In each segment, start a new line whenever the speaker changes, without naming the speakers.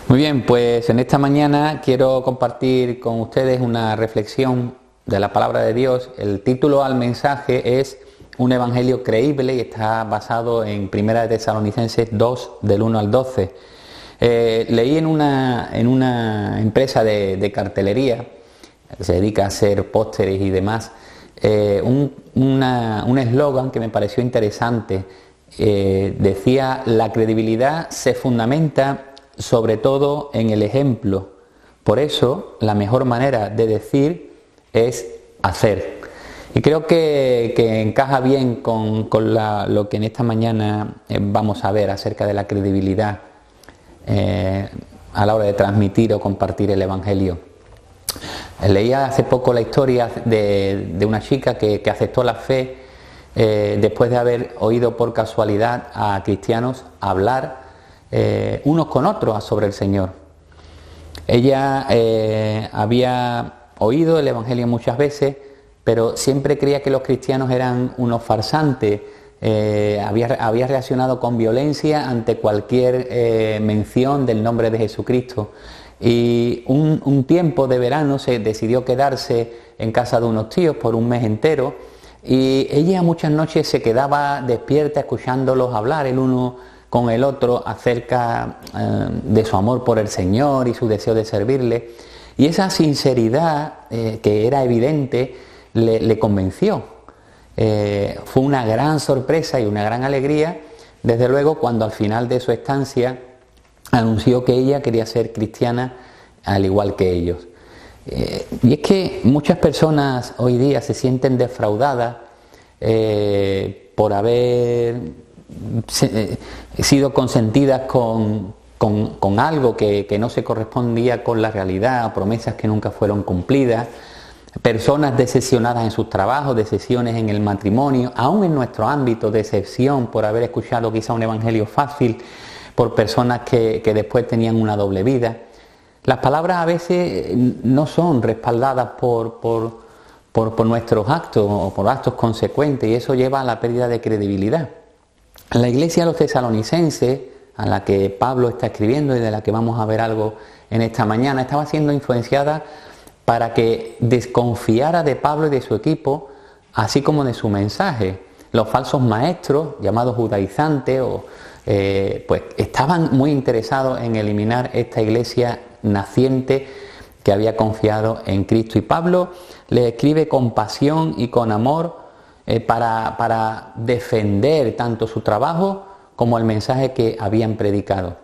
Muy bien, pues en esta mañana quiero compartir con ustedes una reflexión de la palabra de Dios. El título al mensaje es Un evangelio creíble y está basado en 1 de Tesalonicenses 2, del 1 al 12. Leí en una empresa de cartelería que se dedica a hacer pósteres y demás, un eslogan que me pareció interesante. Decía: la credibilidad se fundamenta sobre todo en el ejemplo. Por eso la mejor manera de decir es hacer. Y creo que encaja bien con lo que en esta mañana vamos a ver acerca de la credibilidad a la hora de transmitir o compartir el Evangelio. Leía hace poco la historia de una chica que aceptó la fe después de haber oído por casualidad a cristianos hablar unos con otros sobre el Señor. Ella había oído el Evangelio muchas veces, pero siempre creía que los cristianos eran unos farsantes. Había reaccionado con violencia ante cualquier mención del nombre de Jesucristo. Y un tiempo de verano se decidió quedarse en casa de unos tíos por un mes entero, y ella muchas noches se quedaba despierta escuchándolos hablar el uno con el otro acerca de su amor por el Señor y su deseo de servirle, y esa sinceridad que era evidente le convenció. Fue una gran sorpresa y una gran alegría, desde luego, cuando al final de su estancia anunció que ella quería ser cristiana al igual que ellos. Y es que muchas personas hoy día se sienten defraudadas por haber sido consentidas con algo que no se correspondía con la realidad, promesas que nunca fueron cumplidas, personas decepcionadas en sus trabajos, decepciones en el matrimonio, aún en nuestro ámbito, decepción por haber escuchado quizá un evangelio fácil, por personas que después tenían una doble vida. Las palabras a veces no son respaldadas por nuestros actos o por actos consecuentes, y eso lleva a la pérdida de credibilidad. La iglesia de los tesalonicenses, a la que Pablo está escribiendo y de la que vamos a ver algo en esta mañana, estaba siendo influenciada para que desconfiara de Pablo y de su equipo, así como de su mensaje. Los falsos maestros, llamados judaizantes, pues estaban muy interesados en eliminar esta iglesia naciente que había confiado en Cristo. Y Pablo le escribe con pasión y con amor para defender tanto su trabajo como el mensaje que habían predicado.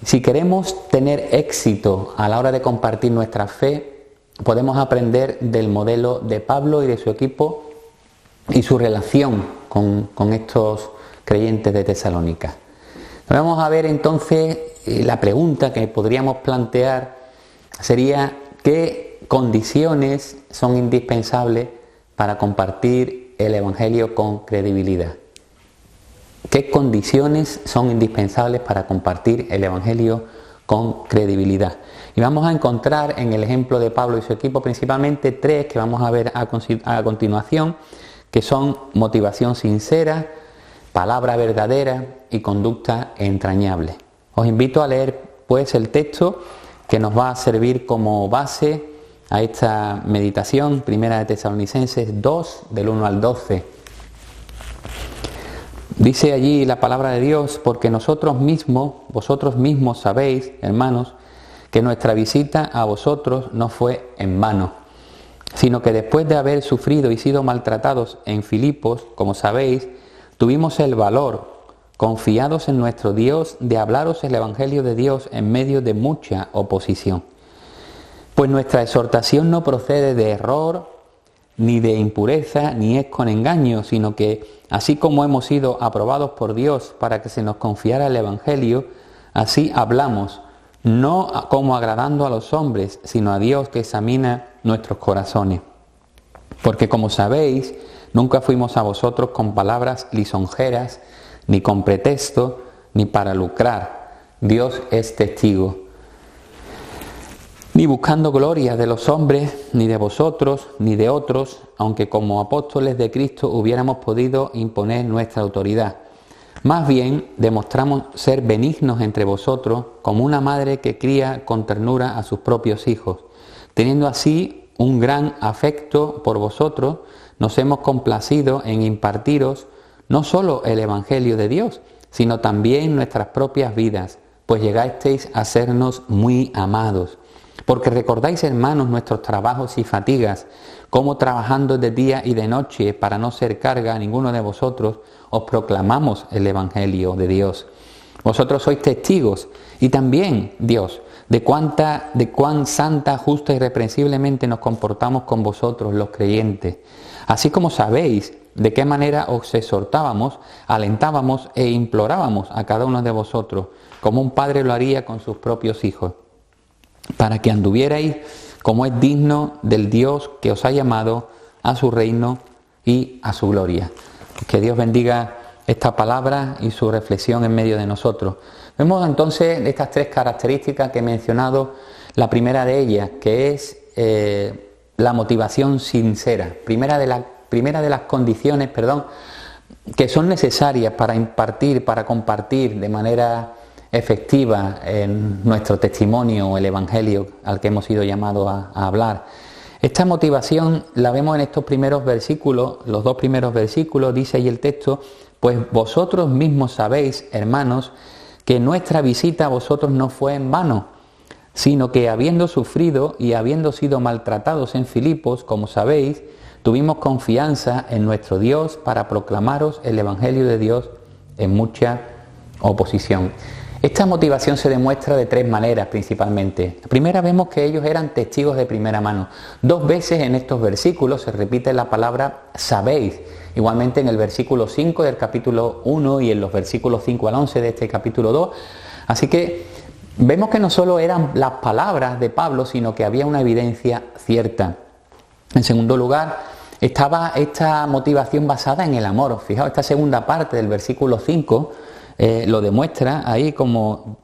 Si queremos tener éxito a la hora de compartir nuestra fe, podemos aprender del modelo de Pablo y de su equipo y su relación con estos creyentes de Tesalónica. Vamos a ver entonces, la pregunta que podríamos plantear sería: ¿qué condiciones son indispensables para compartir el Evangelio con credibilidad? ¿Qué condiciones son indispensables para compartir el Evangelio con credibilidad? Y vamos a encontrar en el ejemplo de Pablo y su equipo principalmente tres que vamos a ver a continuación, que son motivación sincera, palabra verdadera y conducta entrañable. Os invito a leer pues el texto que nos va a servir como base a esta meditación, 1 de Tesalonicenses 2, del 1 al 12. Dice allí la palabra de Dios: porque vosotros mismos sabéis, hermanos, que nuestra visita a vosotros no fue en vano, sino que después de haber sufrido y sido maltratados en Filipos, como sabéis, tuvimos el valor, confiados en nuestro Dios, de hablaros el Evangelio de Dios en medio de mucha oposición. Pues nuestra exhortación no procede de error, ni de impureza, ni es con engaño, sino que, así como hemos sido aprobados por Dios para que se nos confiara el Evangelio, así hablamos, no como agradando a los hombres, sino a Dios que examina nuestros corazones. Porque, como sabéis, nunca fuimos a vosotros con palabras lisonjeras, ni con pretexto, ni para lucrar. Dios es testigo. Ni buscando gloria de los hombres, ni de vosotros, ni de otros, aunque como apóstoles de Cristo hubiéramos podido imponer nuestra autoridad. Más bien demostramos ser benignos entre vosotros, como una madre que cría con ternura a sus propios hijos. Teniendo así un gran afecto por vosotros, nos hemos complacido en impartiros no solo el Evangelio de Dios, sino también nuestras propias vidas, pues llegasteis a sernos muy amados. Porque recordáis, hermanos, nuestros trabajos y fatigas, cómo trabajando de día y de noche para no ser carga a ninguno de vosotros, os proclamamos el Evangelio de Dios. Vosotros sois testigos, y también Dios, de cuán santa, justa y irreprensiblemente nos comportamos con vosotros los creyentes. Así como sabéis de qué manera os exhortábamos, alentábamos e implorábamos a cada uno de vosotros, como un padre lo haría con sus propios hijos, para que anduvierais como es digno del Dios que os ha llamado a su reino y a su gloria. Que Dios bendiga esta palabra y su reflexión en medio de nosotros. Vemos entonces estas tres características que he mencionado, la primera de ellas, que es la motivación sincera, primera de las condiciones, que son necesarias para impartir, para compartir de manera efectiva en nuestro testimonio, el Evangelio al que hemos sido llamados a hablar. Esta motivación la vemos en estos primeros versículos, los dos primeros versículos, dice ahí el texto: pues vosotros mismos sabéis, hermanos, que nuestra visita a vosotros no fue en vano, sino que habiendo sufrido y habiendo sido maltratados en Filipos, como sabéis, tuvimos confianza en nuestro Dios para proclamaros el Evangelio de Dios en mucha oposición. Esta motivación se demuestra de tres maneras principalmente. La primera, vemos que ellos eran testigos de primera mano. Dos veces en estos versículos se repite la palabra sabéis. Igualmente en el versículo 5 del capítulo 1 y en los versículos 5 al 11 de este capítulo 2. Así que vemos que no solo eran las palabras de Pablo, sino que había una evidencia cierta. En segundo lugar, estaba esta motivación basada en el amor. Fijaos, esta segunda parte del versículo 5 lo demuestra ahí, como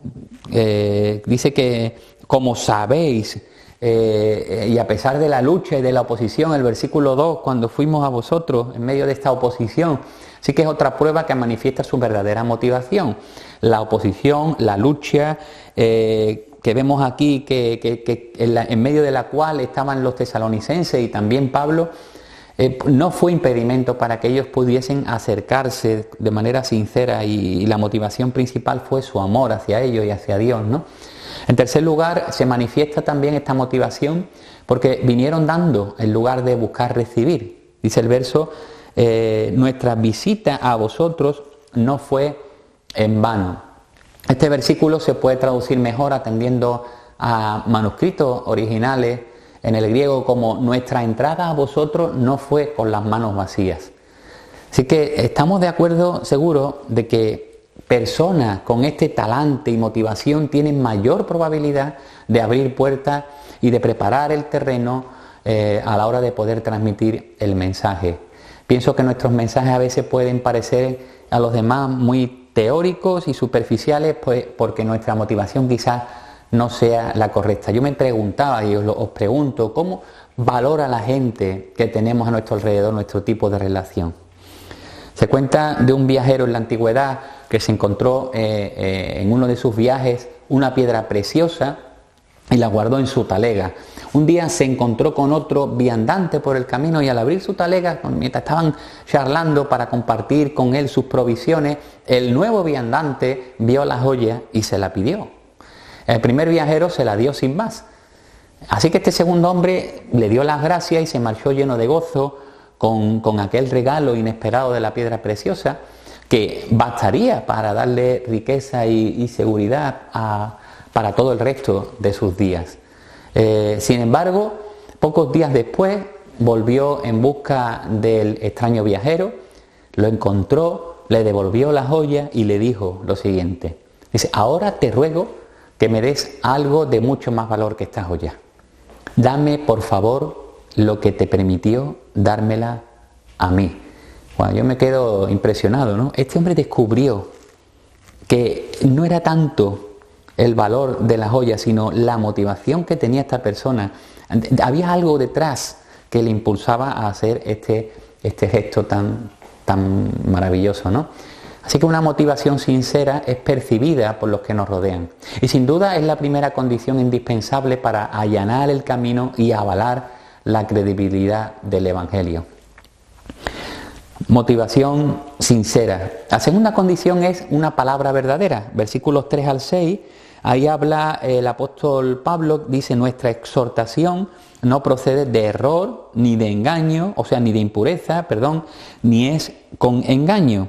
dice que como sabéis, y a pesar de la lucha y de la oposición, el versículo 2, cuando fuimos a vosotros en medio de esta oposición, sí que es otra prueba que manifiesta su verdadera motivación. La oposición, la lucha que vemos aquí, que en medio de la cual estaban los tesalonicenses y también Pablo, no fue impedimento para que ellos pudiesen acercarse de manera sincera, y la motivación principal fue su amor hacia ellos y hacia Dios, ¿no? En tercer lugar, se manifiesta también esta motivación porque vinieron dando en lugar de buscar recibir. Dice el verso: nuestra visita a vosotros no fue en vano. Este versículo se puede traducir mejor atendiendo a manuscritos originales en el griego como: nuestra entrada a vosotros no fue con las manos vacías. Así que estamos de acuerdo, seguro, de que personas con este talante y motivación tienen mayor probabilidad de abrir puertas y de preparar el terreno a la hora de poder transmitir el mensaje. Pienso que nuestros mensajes a veces pueden parecer a los demás muy teóricos y superficiales, pues porque nuestra motivación quizás no sea la correcta. Yo me preguntaba, y os pregunto, ¿cómo valora la gente que tenemos a nuestro alrededor nuestro tipo de relación? Se cuenta de un viajero en la antigüedad que se encontró en uno de sus viajes una piedra preciosa y la guardó en su talega. Un día se encontró con otro viandante por el camino, y al abrir su talega, mientras estaban charlando para compartir con él sus provisiones, el nuevo viandante vio la joya y se la pidió. El primer viajero se la dio sin más. Así que este segundo hombre le dio las gracias y se marchó lleno de gozo con aquel regalo inesperado de la piedra preciosa, que bastaría para darle riqueza y seguridad para todo el resto de sus días. Sin embargo, pocos días después volvió en busca del extraño viajero, lo encontró, le devolvió la joya y le dijo lo siguiente. Dice: ahora te ruego que me des algo de mucho más valor que esta joya. Dame, por favor, lo que te permitió dármela a mí. Bueno, yo me quedo impresionado, ¿no? Este hombre descubrió que no era tanto el valor de la joya, sino la motivación que tenía esta persona. Había algo detrás que le impulsaba a hacer este gesto tan maravilloso, ¿no? Así que una motivación sincera es percibida por los que nos rodean. Y sin duda es la primera condición indispensable para allanar el camino y avalar la credibilidad del Evangelio. Motivación sincera. La segunda condición es una palabra verdadera. Versículos 3 al 6, ahí habla el apóstol Pablo, dice: nuestra exhortación no procede de error, ni de engaño, o sea, ni de impureza, ni es con engaño.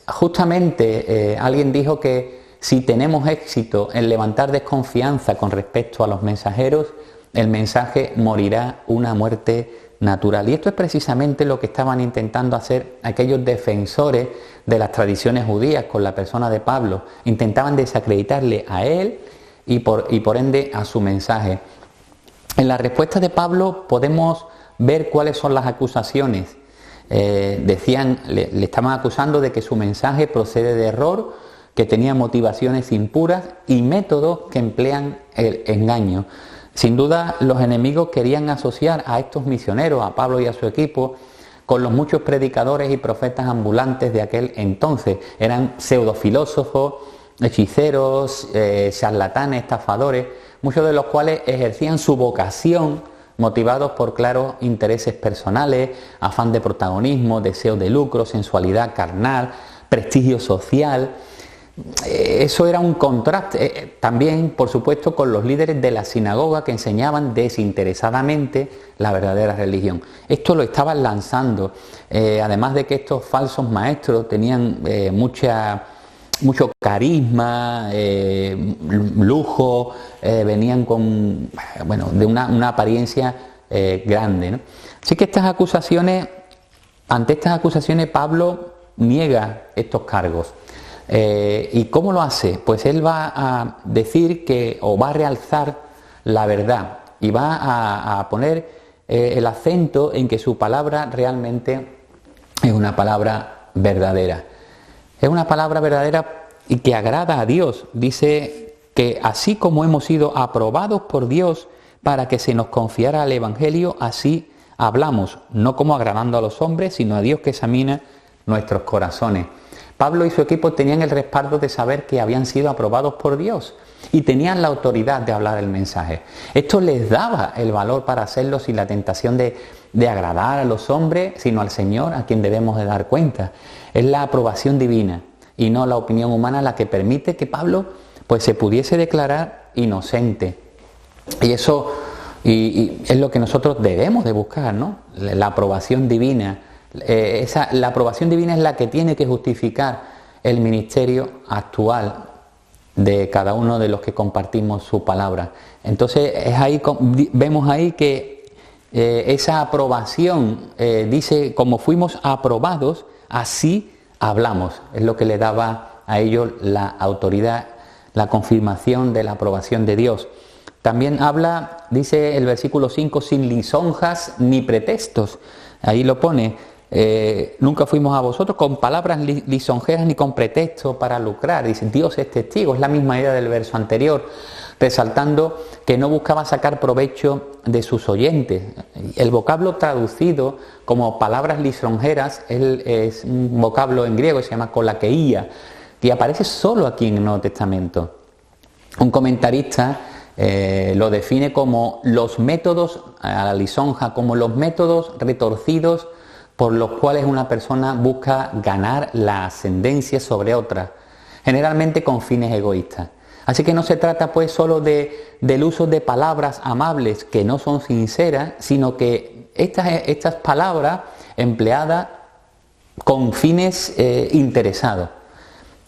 Justamente alguien dijo que si tenemos éxito en levantar desconfianza con respecto a los mensajeros, el mensaje morirá una muerte natural. Y esto es precisamente lo que estaban intentando hacer aquellos defensores de las tradiciones judías con la persona de Pablo. Intentaban desacreditarle a él y por ende a su mensaje. En la respuesta de Pablo podemos ver cuáles son las acusaciones. Le estaban acusando de que su mensaje procede de error, que tenía motivaciones impuras y métodos que emplean el engaño. Sin duda, los enemigos querían asociar a estos misioneros, a Pablo y a su equipo, con los muchos predicadores y profetas ambulantes de aquel entonces. Eran pseudofilósofos, hechiceros, charlatanes, estafadores, muchos de los cuales ejercían su vocación motivados por claros intereses personales, afán de protagonismo, deseo de lucro, sensualidad carnal, prestigio social. Eso era un contraste también, por supuesto, con los líderes de la sinagoga que enseñaban desinteresadamente la verdadera religión. Esto lo estaban lanzando, además de que estos falsos maestros tenían mucho carisma, lujo, venían con, de una apariencia grande, ¿no? Así que ante estas acusaciones Pablo niega estos cargos. ¿Y cómo lo hace? Pues él va a decir va a realzar la verdad y va a poner el acento en que su palabra realmente es una palabra verdadera. Es una palabra verdadera y que agrada a Dios. Dice que así como hemos sido aprobados por Dios para que se nos confiara el Evangelio, así hablamos, no como agradando a los hombres, sino a Dios que examina nuestros corazones. Pablo y su equipo tenían el respaldo de saber que habían sido aprobados por Dios y tenían la autoridad de hablar el mensaje. Esto les daba el valor para hacerlo sin la tentación de agradar a los hombres, sino al Señor, a quien debemos de dar cuenta. Es la aprobación divina y no la opinión humana la que permite que Pablo pues se pudiese declarar inocente. Y eso es lo que nosotros debemos de buscar, ¿no? La aprobación divina. La aprobación divina es la que tiene que justificar el ministerio actual de cada uno de los que compartimos su palabra. Entonces vemos ahí que esa aprobación dice: como fuimos aprobados, así hablamos. Es lo que le daba a ellos la autoridad, la confirmación de la aprobación de Dios. También dice el versículo 5, sin lisonjas ni pretextos. Ahí lo pone. Nunca fuimos a vosotros con palabras lisonjeras ni con pretexto para lucrar. Dice: Dios es testigo. Es la misma idea del verso anterior, resaltando que no buscaba sacar provecho de sus oyentes. El vocablo traducido como palabras lisonjeras es un vocablo en griego que se llama kolakeia, que aparece solo aquí en el Nuevo Testamento. Un comentarista lo define como los métodos a la lisonja, como los métodos retorcidos por los cuales una persona busca ganar la ascendencia sobre otra, generalmente con fines egoístas. Así que no se trata pues solo del uso de palabras amables que no son sinceras, sino que estas palabras empleadas con fines interesados.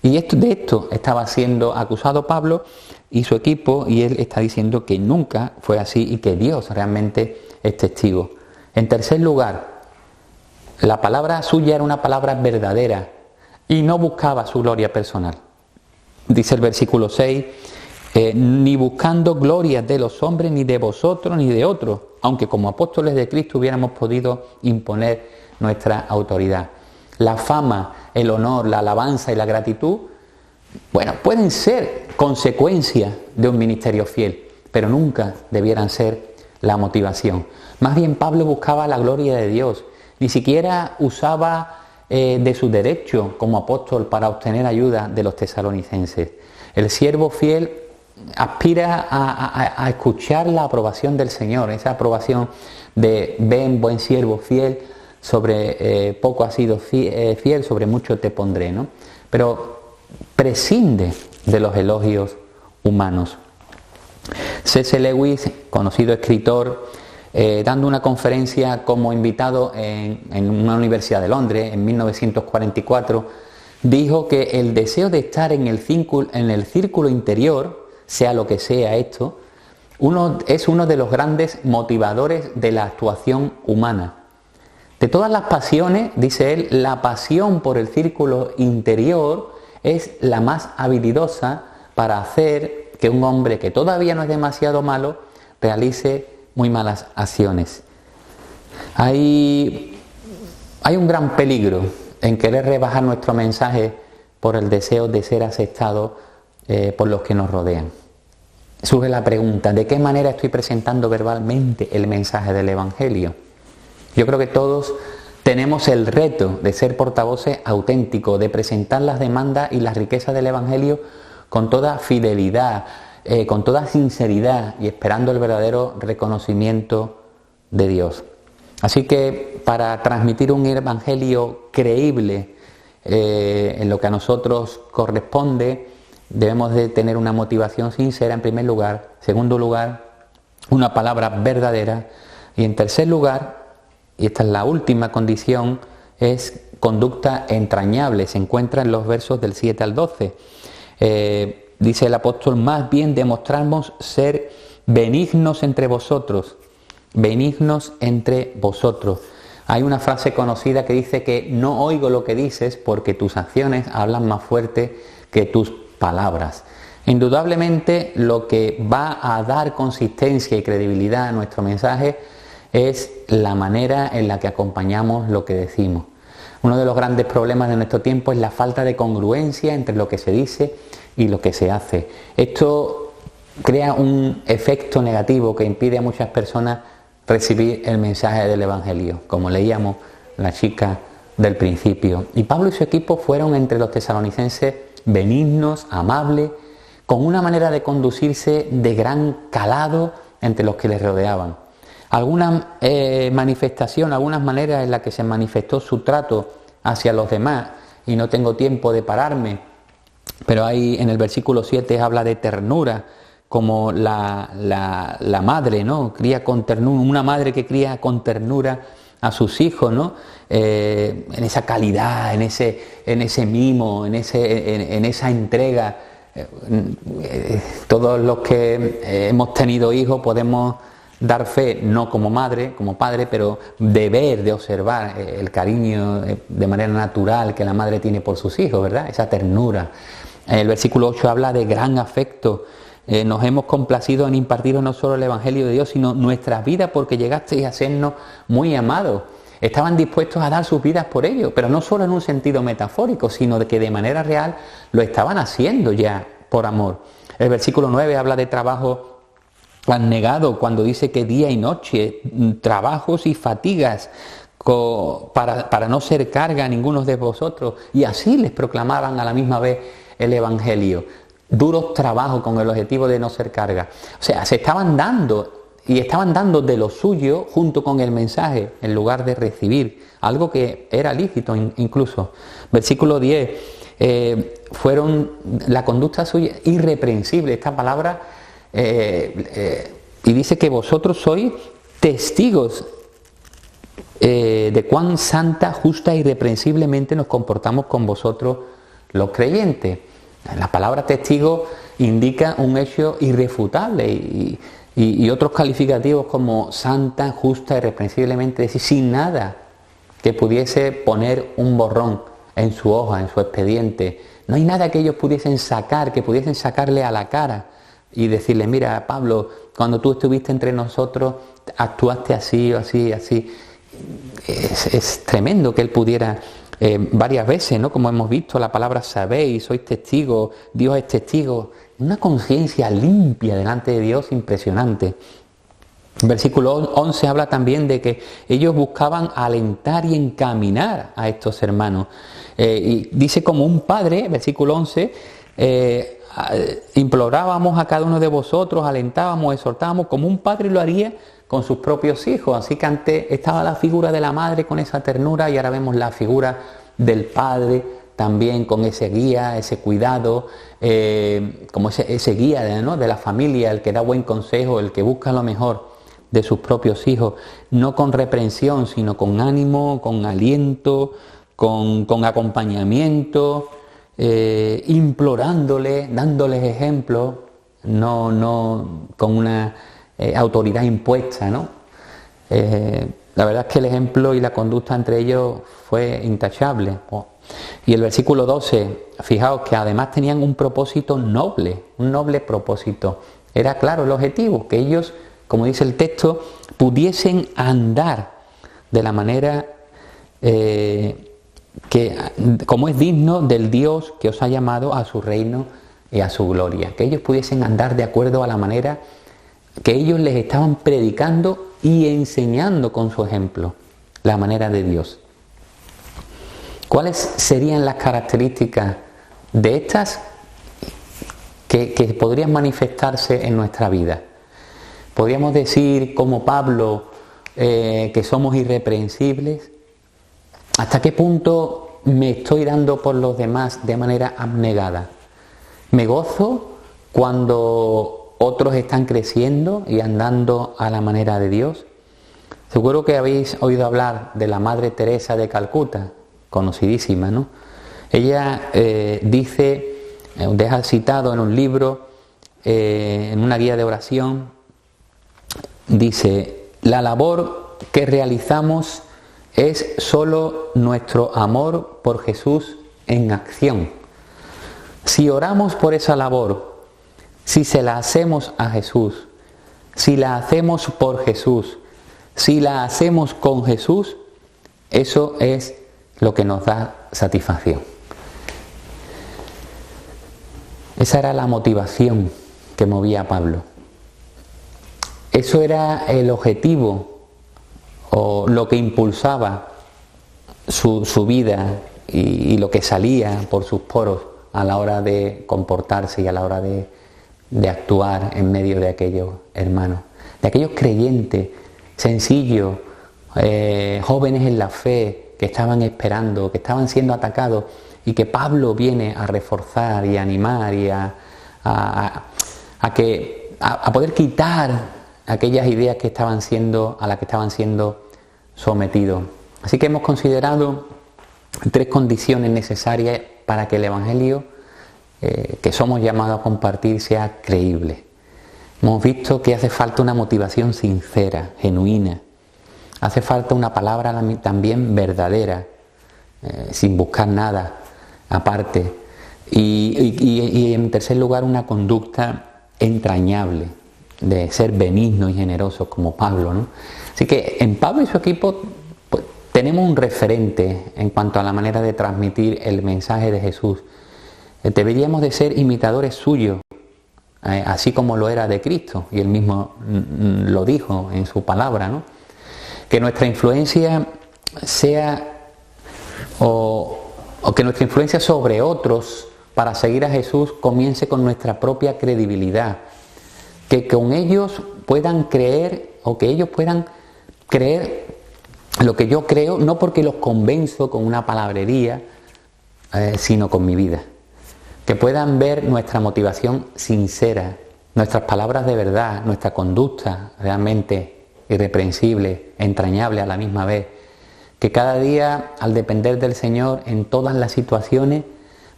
Y de esto estaba siendo acusado Pablo y su equipo, y él está diciendo que nunca fue así y que Dios realmente es testigo. En tercer lugar, la palabra suya era una palabra verdadera y no buscaba su gloria personal. Dice el versículo 6, ni buscando gloria de los hombres, ni de vosotros, ni de otros, aunque como apóstoles de Cristo hubiéramos podido imponer nuestra autoridad. La fama, el honor, la alabanza y la gratitud, pueden ser consecuencia de un ministerio fiel, pero nunca debieran ser la motivación. Más bien Pablo buscaba la gloria de Dios. Ni siquiera usaba de su derecho como apóstol para obtener ayuda de los tesalonicenses. El siervo fiel aspira a escuchar la aprobación del Señor, esa aprobación de ven, buen siervo fiel, sobre poco has sido fiel, sobre mucho te pondré, ¿no? Pero prescinde de los elogios humanos. C.S. Lewis, conocido escritor, dando una conferencia como invitado en una universidad de Londres en 1944, dijo que el deseo de estar en el círculo interior, sea lo que sea esto, es uno de los grandes motivadores de la actuación humana. De todas las pasiones, dice él, la pasión por el círculo interior es la más habilidosa para hacer que un hombre que todavía no es demasiado malo realice muy malas acciones. Hay un gran peligro en querer rebajar nuestro mensaje por el deseo de ser aceptado por los que nos rodean. Surge la pregunta, ¿de qué manera estoy presentando verbalmente el mensaje del Evangelio? Yo creo que todos tenemos el reto de ser portavoces auténticos, de presentar las demandas y las riquezas del Evangelio con toda fidelidad, con toda sinceridad y esperando el verdadero reconocimiento de Dios. Así que para transmitir un Evangelio creíble en lo que a nosotros corresponde, debemos de tener una motivación sincera en primer lugar, en segundo lugar, una palabra verdadera y en tercer lugar, y esta es la última condición, es conducta entrañable. Se encuentra en los versos del 7 al 12. Dice el apóstol, más bien demostramos ser benignos entre vosotros. Benignos entre vosotros. Hay una frase conocida que dice que no oigo lo que dices porque tus acciones hablan más fuerte que tus palabras. Indudablemente lo que va a dar consistencia y credibilidad a nuestro mensaje es la manera en la que acompañamos lo que decimos. Uno de los grandes problemas de nuestro tiempo es la falta de congruencia entre lo que se dice y lo que se hace. Esto crea un efecto negativo que impide a muchas personas recibir el mensaje del Evangelio, como leíamos la chica del principio. Y Pablo y su equipo fueron entre los tesalonicenses benignos, amables, con una manera de conducirse de gran calado entre los que les rodeaban. Algunas manifestaciones, algunas maneras en las que se manifestó su trato hacia los demás, y no tengo tiempo de pararme, pero ahí en el versículo 7 habla de ternura, como la madre, ¿no? Cría con ternura, una madre que cría con ternura a sus hijos, ¿no? En esa calidad, en ese mimo, en esa entrega. Todos los que hemos tenido hijos podemos dar fe, no como madre, como padre, pero de ver, de observar el cariño de manera natural que la madre tiene por sus hijos, ¿verdad? Esa ternura. El versículo 8 habla de gran afecto. Nos hemos complacido en impartiros no solo el Evangelio de Dios, sino nuestras vidas, porque llegasteis a sernos muy amados. Estaban dispuestos a dar sus vidas por ello, pero no solo en un sentido metafórico, sino de que de manera real lo estaban haciendo ya por amor. El versículo 9 habla de trabajo abnegado, cuando dice que día y noche, trabajos y fatigas para no ser carga a ninguno de vosotros, y así les proclamaban a la misma vez el Evangelio. Duros trabajos con el objetivo de no ser carga. O sea, se estaban dando y estaban dando de lo suyo junto con el mensaje en lugar de recibir, algo que era lícito incluso. Versículo 10, fueron la conducta suya irreprensible, esta palabra, y dice que vosotros sois testigos de cuán santa, justa e irreprensiblemente nos comportamos con vosotros los creyentes. La palabra testigo indica un hecho irrefutable y otros calificativos como santa, justa, irreprensiblemente, es decir, sin nada que pudiese poner un borrón en su hoja, en su expediente. No hay nada que ellos pudiesen sacar, que pudiesen sacarle a la cara y decirle, mira, Pablo, cuando tú estuviste entre nosotros, actuaste así o así, así. Es tremendo que él pudiera varias veces, ¿no? Como hemos visto, la palabra sabéis, sois testigos, Dios es testigo. Una conciencia limpia delante de Dios impresionante. El versículo 11 habla también de que ellos buscaban alentar y encaminar a estos hermanos. Y dice como un padre, versículo 11, implorábamos a cada uno de vosotros, alentábamos, exhortábamos, como un padre lo haría con sus propios hijos. Así que antes estaba la figura de la madre con esa ternura y ahora vemos la figura del padre también con ese guía, ese cuidado, como ese guía, ¿no?, de la familia, el que da buen consejo, el que busca lo mejor de sus propios hijos, no con reprensión, sino con ánimo, con aliento, con acompañamiento, implorándoles, dándoles ejemplos, no con una autoridad impuesta, ¿no? La verdad es que el ejemplo y la conducta entre ellos fue intachable. Y el versículo 12, fijaos que además tenían un propósito noble, un noble propósito. Era claro el objetivo, que ellos, como dice el texto, pudiesen andar de la manera como es digno del Dios que os ha llamado a su reino y a su gloria. Que ellos pudiesen andar de acuerdo a la manera que ellos les estaban predicando y enseñando con su ejemplo, la manera de Dios. ¿Cuáles serían las características de estas que podrían manifestarse en nuestra vida? ¿Podríamos decir, como Pablo, que somos irreprensibles? ¿Hasta qué punto me estoy dando por los demás de manera abnegada? ¿Me gozo cuando otros están creciendo y andando a la manera de Dios? Seguro que habéis oído hablar de la Madre Teresa de Calcuta, conocidísima, ¿no? Ella deja citado en un libro, en una guía de oración, dice: la labor que realizamos es solo nuestro amor por Jesús en acción. Si oramos por esa labor, si se la hacemos a Jesús, si la hacemos por Jesús, si la hacemos con Jesús, eso es lo que nos da satisfacción. Esa era la motivación que movía a Pablo. Eso era el objetivo o lo que impulsaba su vida y lo que salía por sus poros a la hora de comportarse y a la hora de actuar en medio de aquellos hermanos, de aquellos creyentes sencillos, jóvenes en la fe, que estaban esperando, que estaban siendo atacados, y que Pablo viene a reforzar y a animar y a poder quitar aquellas ideas que estaban siendo, a las que estaban siendo sometidos. Así que hemos considerado 3 condiciones necesarias para que el Evangelio que somos llamados a compartir sea creíble. Hemos visto que hace falta una motivación sincera, genuina. Hace falta una palabra también verdadera, sin buscar nada aparte. Y en tercer lugar, una conducta entrañable, de ser benigno y generoso como Pablo, ¿no? Así que en Pablo y su equipo pues, tenemos un referente en cuanto a la manera de transmitir el mensaje de Jesús. Deberíamos de ser imitadores suyos, así como lo era de Cristo, y él mismo lo dijo en su palabra, ¿no? Que nuestra influencia sea, o que nuestra influencia sobre otros para seguir a Jesús comience con nuestra propia credibilidad. Que con ellos puedan creer, o que ellos puedan creer lo que yo creo, no porque los convenzo con una palabrería, sino con mi vida. Que puedan ver nuestra motivación sincera, nuestras palabras de verdad, nuestra conducta realmente irreprensible, entrañable a la misma vez. Que cada día, al depender del Señor en todas las situaciones,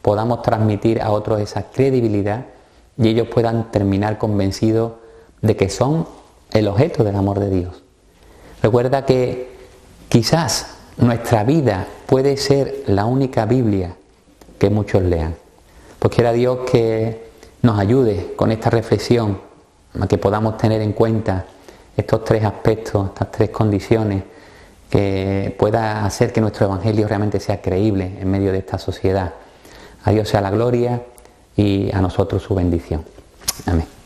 podamos transmitir a otros esa credibilidad y ellos puedan terminar convencidos de que son el objeto del amor de Dios. Recuerda que quizás nuestra vida puede ser la única Biblia que muchos lean. Pues quiera Dios que nos ayude con esta reflexión, a que podamos tener en cuenta estos 3 aspectos, estas 3 condiciones, que pueda hacer que nuestro Evangelio realmente sea creíble en medio de esta sociedad. A Dios sea la gloria y a nosotros su bendición. Amén.